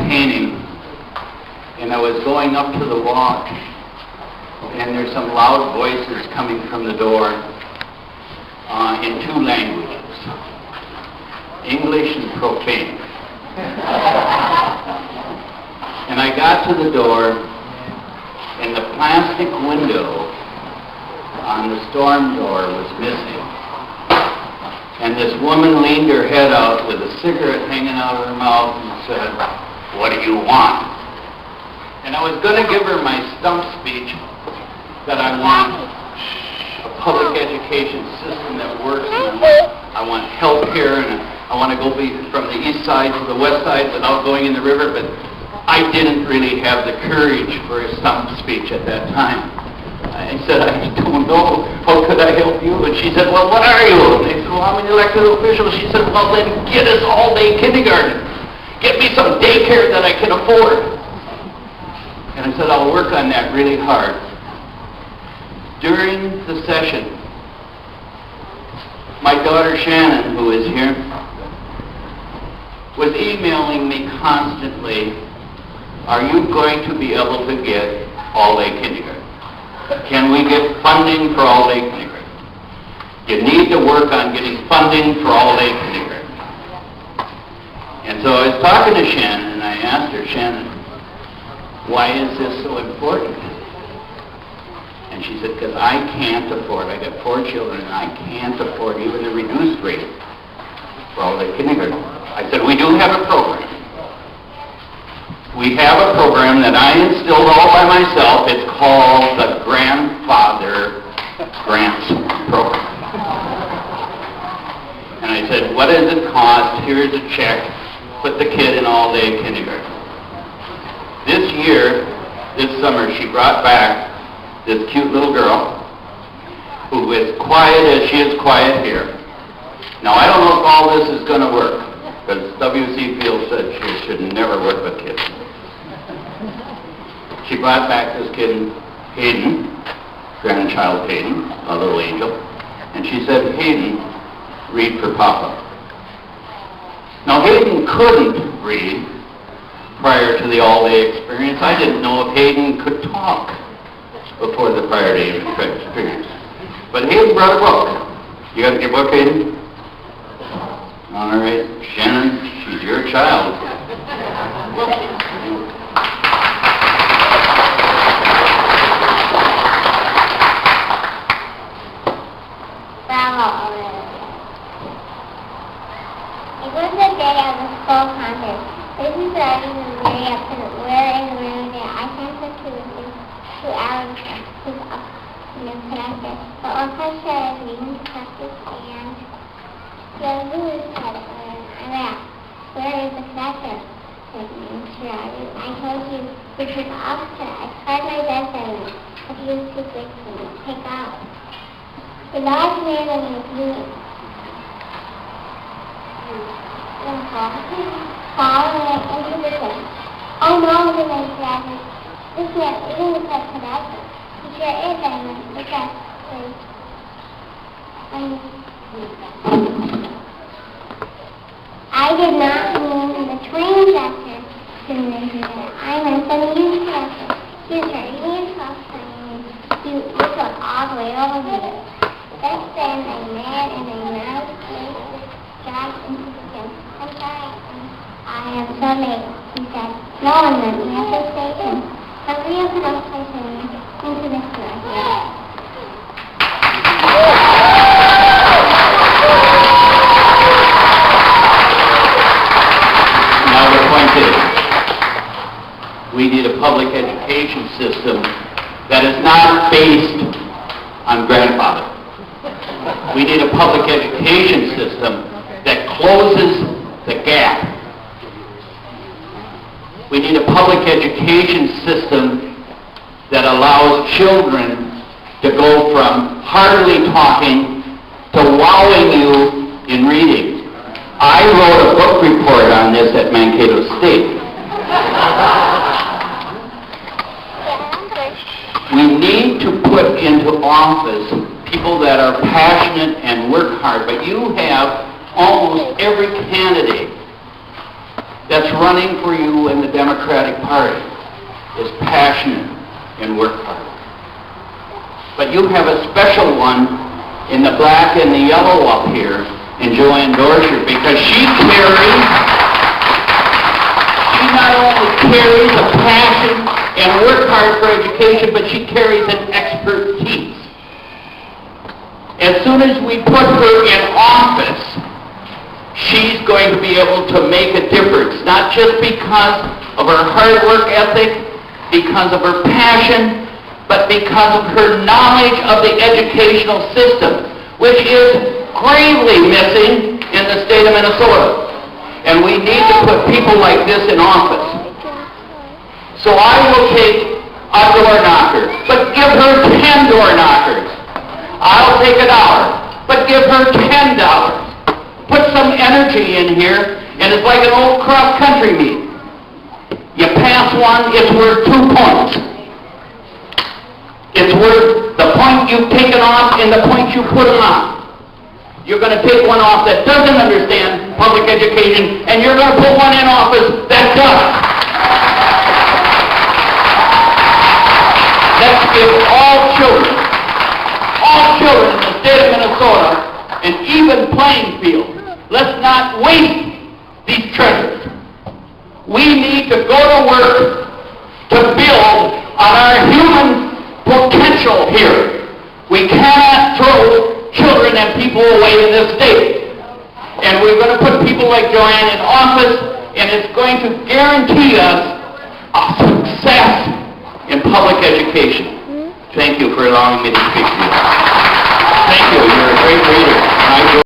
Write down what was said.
painting, and I was going up to the walk, and there's some loud voices coming from the door in two languages, English and profane. And I got to the door, and the plastic window on the storm door was missing. And this woman leaned her head out with a cigarette hanging out of her mouth and said, "What do you want?" And I was going to give her my stump speech that I want a public education system that works, and I want health care, and I want to go from the east side to the west side without going in the river, but I didn't really have the courage for a stump speech at that time. I said, "I don't know. How could I help you?" And she said, "Well, what are you?" And I said, "Well, I'm an elected official." She said, "Well, then get us all-day kindergarten. Get me some daycare that I can afford." And I said, "I'll work on that really hard." During the session, my daughter Shannon, who is here, was emailing me constantly, "Are you going to be able to get all-day kindergarten? Can we get funding for all-day kindergarten? You need to work on getting funding for all-day kindergarten." And so I was talking to Shannon, and I asked her, "Shannon, why is this so important?" And she said, "Because I can't afford, I got 4 children, and I can't afford even the reduced rate for all-day kindergarten." I said, "We do have a program. We have a program that I instilled all by myself. It's called the Grandfather Grants Program." And I said, "What does it cost? Here's a check. Put the kid in all-day kindergarten." This year, this summer, she brought back this cute little girl who is quiet as she is quiet here. Now, I don't know if all this is going to work, because W.C. Field said she should never work with kids. She brought back this kid, Hayden, grandchild Hayden, a little angel, and she said, "Hayden, read for Papa." Now, Hayden couldn't read prior to the all-day experience. I didn't know if Hayden could talk before the prior day experience. But Hayden brought a book. You got your book, Hayden? All right, Shannon, she's your child. It was the day of the school contest. This is ready to marry up to where in the room that I sent the to Alex, who's up in the connector. The orchestra is reading to practice, and the Lewis said, I asked, "Where is the connector?" I told you this is opposite. I tried my best and but he was too quick to take out. The large man in the blue falling into the pit. "Oh no," the man said, "this man isn't the connector. He sure is, I mean, look at this. I did not mean the train sector to mention that. I meant the news sector. You are reading across train. You look all the way over here. Just then a man in a mouse face dragged into the gym. I'm sorry, I am so late, he said. No one let me at the station. The real person into the store here. Now the point is, we need a public education system that is not based on grandfather. We need a public education system that closes the gap. We need a public education system that allows children to go from hardly talking to wowing you in reading. I wrote a book report on this at Mankato State. We need to put into office people that are passionate and work hard, but you have almost every candidate that's running for you in the Democratic Party is passionate and work hard. But you have a special one in the black and the yellow up here in Joanne Dorsher, because she not only carries a passion and work hard for education, but she carries an expertise. As soon as we put her in office, she's going to be able to make a difference, not just because of her hard work ethic, because of her passion, but because of her knowledge of the educational system, which is gravely missing in the state of Minnesota. And we need to put people like this in office. So I will take a door knocker, but give her 10 door knockers. I'll take $1, but give her $10. Put some energy in here, and it's like an old cross-country meet. You pass one, it's worth 2 points. It's worth the point you've taken off and the point you put on. You're going to take one off that doesn't understand public education, and you're going to put one in office that does. Let's give all children in the state of Minnesota an even playing field. Let's not waste these treasures. We need to go to work to build on our human potential here. We cannot throw children and people away in this state. And we're going to put people like Joanne in office, and it's going to guarantee us a success in public education. Thank you for allowing me to speak to you. Thank you. You're a great leader.